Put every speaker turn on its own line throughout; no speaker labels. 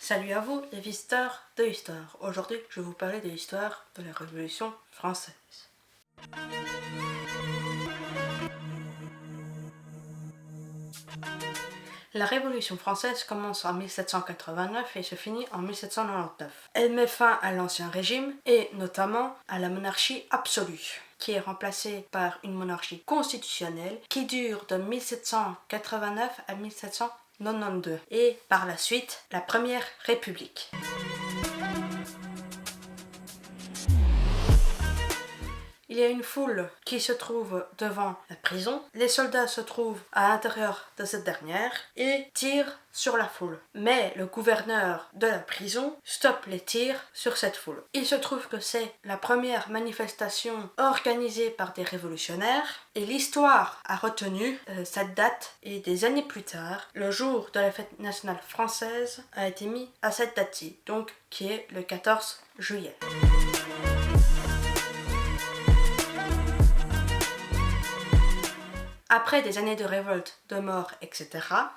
Salut à vous, les visiteurs de l'histoire. Aujourd'hui, je vais vous parler de l'histoire de la Révolution française. La Révolution française commence en 1789 et se finit en 1799. Elle met fin à l'Ancien Régime et notamment à la monarchie absolue, qui est remplacée par une monarchie constitutionnelle qui dure de 1789 à 1792 et par la suite la Première République. Il y a une foule qui se trouve devant la prison. Les soldats se trouvent à l'intérieur de cette dernière et tirent sur la foule. Mais le gouverneur de la prison stoppe les tirs sur cette foule. Il se trouve que c'est la première manifestation organisée par des révolutionnaires et l'histoire a retenu cette date et des années plus tard, le jour de la fête nationale française a été mis à cette date-ci, donc qui est le 14 juillet. Après des années de révolte, de mort, etc.,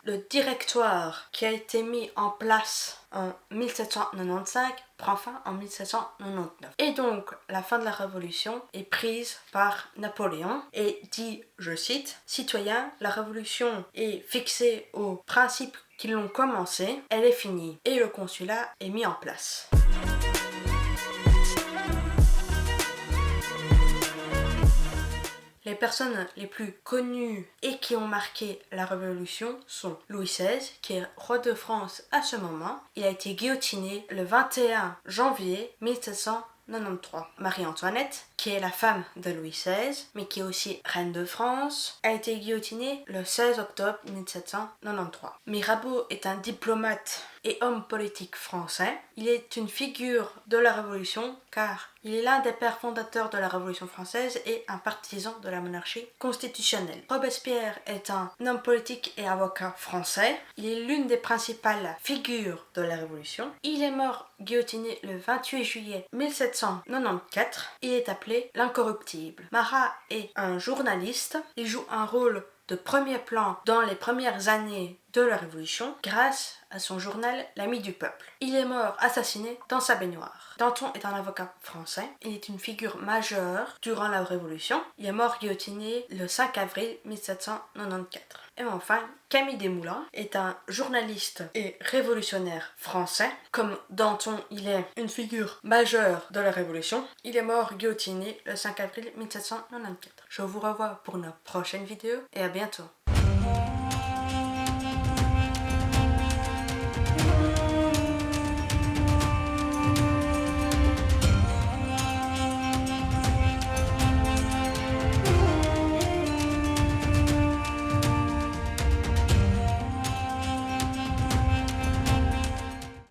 le directoire qui a été mis en place en 1795 prend fin en 1799. Et donc, la fin de la Révolution est prise par Napoléon et dit, je cite, « Citoyens, la Révolution est fixée aux principes qui l'ont commencée, elle est finie. » Et le consulat est mis en place. Les personnes les plus connues et qui ont marqué la Révolution sont Louis XVI, qui est roi de France à ce moment. Il a été guillotiné le 21 janvier 1793. Marie-Antoinette, qui est la femme de Louis XVI, mais qui est aussi reine de France, a été guillotinée le 16 octobre 1793. Mirabeau est un diplomate et homme politique français. Il est une figure de la Révolution car il est l'un des pères fondateurs de la Révolution française et un partisan de la monarchie constitutionnelle. Robespierre est un homme politique et avocat français. Il est l'une des principales figures de la Révolution. Il est mort guillotiné le 28 juillet 1794. Il est appelé l'incorruptible. Marat est un journaliste. Il joue un rôle de premier plan dans les premières années de la Révolution grâce à son journal L'Ami du Peuple. Il est mort assassiné dans sa baignoire. Danton est un avocat français. Il est une figure majeure durant la Révolution. Il est mort guillotiné le 5 avril 1794. Et enfin, Camille Desmoulins est un journaliste et révolutionnaire français. Comme Danton, il est une figure majeure de la Révolution. Il est mort guillotiné le 5 avril 1794. Je vous revois pour une prochaine vidéo et à bientôt.